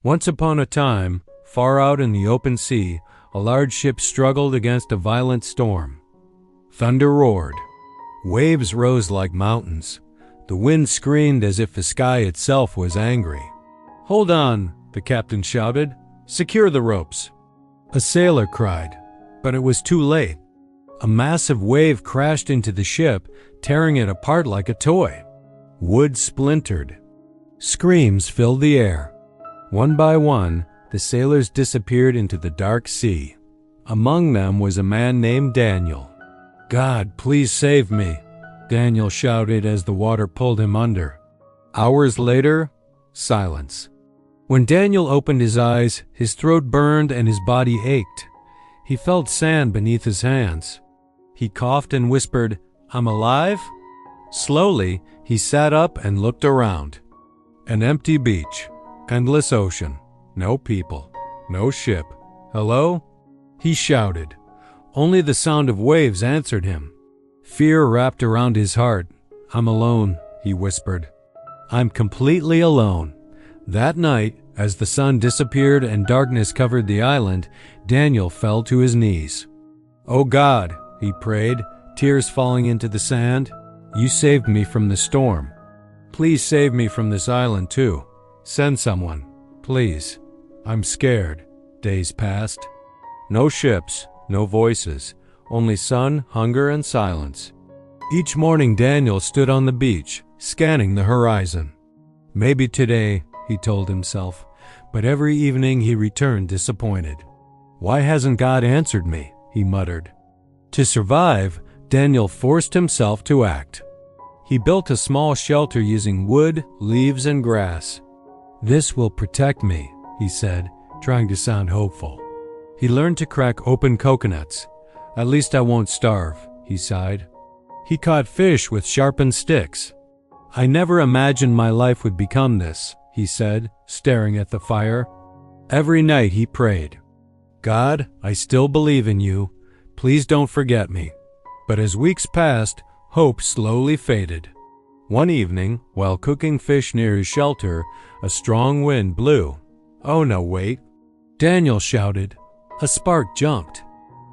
Once upon a time, far out in the open sea, a large ship struggled against a violent storm. Thunder roared. Waves rose like mountains. The wind screamed as if the sky itself was angry. "Hold on," the captain shouted. "Secure the ropes." A sailor cried, but it was too late. A massive wave crashed into the ship, tearing it apart like a toy. Wood splintered. Screams filled the air. One by one, the sailors disappeared into the dark sea. Among them was a man named Daniel. "God, please save me," Daniel shouted as the water pulled him under. Hours later, silence. When Daniel opened his eyes, his throat burned and his body ached. He felt sand beneath his hands. He coughed and whispered, "I'm alive?" Slowly, he sat up and looked around. An empty beach, endless ocean, no people, no ship. "Hello?" he shouted. Only the sound of waves answered him. Fear wrapped around his heart. "I'm alone," he whispered. "I'm completely alone." That night, as the sun disappeared and darkness covered the island, Daniel fell to his knees. "Oh God," he prayed, tears falling into the sand, "you saved me from the storm. Please save me from this island too. Send someone, please. I'm scared." Days passed. No ships, no voices, only sun, hunger, and silence. Each morning Daniel stood on the beach, scanning the horizon. "Maybe today," he told himself, but every evening he returned disappointed. "Why hasn't God answered me?" he muttered. To survive, Daniel forced himself to act. He built a small shelter using wood, leaves, and grass. "This will protect me," he said, trying to sound hopeful. He learned to crack open coconuts. "At least I won't starve," he sighed. He caught fish with sharpened sticks. "I never imagined my life would become this," he said, staring at the fire. Every night he prayed, "God, I still believe in you. Please don't forget me." But as weeks passed, hope slowly faded. One evening, while cooking fish near his shelter, a strong wind blew. "Oh no, wait!" Daniel shouted. A spark jumped.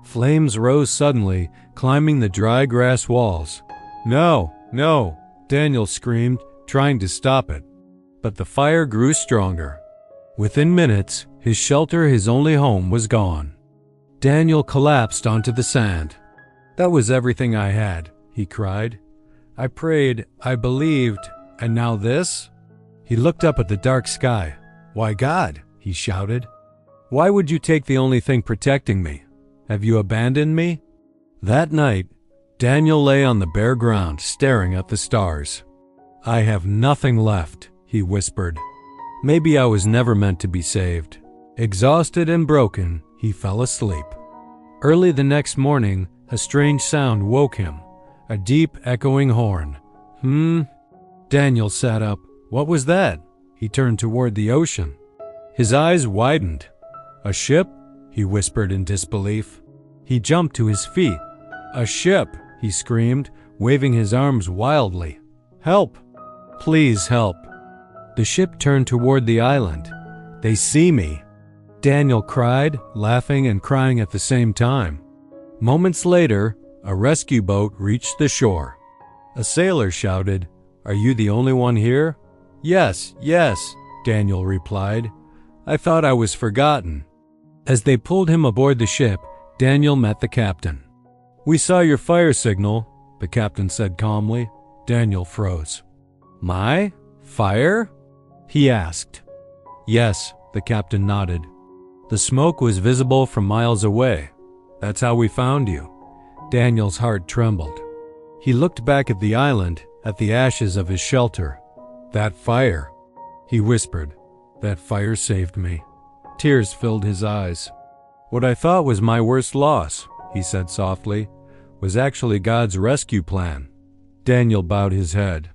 Flames rose suddenly, climbing the dry grass walls. "No, no!" Daniel screamed, trying to stop it. But the fire grew stronger. Within minutes, his shelter, his only home, was gone. Daniel collapsed onto the sand. "That was everything I had," he cried. "I prayed, I believed, and now this?" He looked up at the dark sky. "Why, God," he shouted, "why would you take the only thing protecting me? Have you abandoned me?" That night, Daniel lay on the bare ground, staring at the stars. "I have nothing left," he whispered. "Maybe I was never meant to be saved." Exhausted and broken, he fell asleep. Early the next morning, a strange sound woke him, a deep, echoing horn. Daniel sat up. What was that? He turned toward the ocean. His eyes widened. "A ship?" he whispered in disbelief. He jumped to his feet. "A ship!" he screamed, waving his arms wildly. "Help! Please help!" The ship turned toward the island. "They see me!" Daniel cried, laughing and crying at the same time. Moments later, a rescue boat reached the shore. A sailor shouted, "Are you the only one here?" "Yes, yes," Daniel replied. "I thought I was forgotten." As they pulled him aboard the ship, Daniel met the captain. "We saw your fire signal," the captain said calmly. Daniel froze. "My? Fire?" he asked. "Yes," the captain nodded. "The smoke was visible from miles away. That's how we found you." Daniel's heart trembled. He looked back at the island, at the ashes of his shelter. "That fire," he whispered. "That fire saved me." Tears filled his eyes. "What I thought was my worst loss," he said softly, "was actually God's rescue plan." Daniel bowed his head.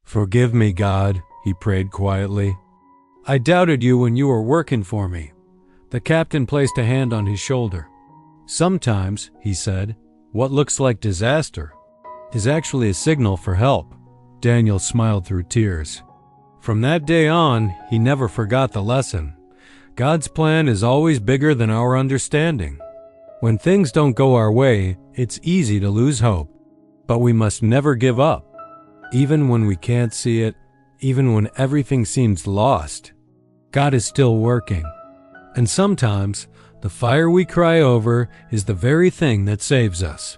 "Forgive me, God," he prayed quietly. "I doubted you when you were working for me." The captain placed a hand on his shoulder. "Sometimes," he said, "what looks like disaster is actually a signal for help." Daniel smiled through tears. From that day on, he never forgot the lesson. God's plan is always bigger than our understanding. When things don't go our way, it's easy to lose hope. But we must never give up. Even when we can't see it, even when everything seems lost, God is still working. And sometimes, the fire we cry over is the very thing that saves us.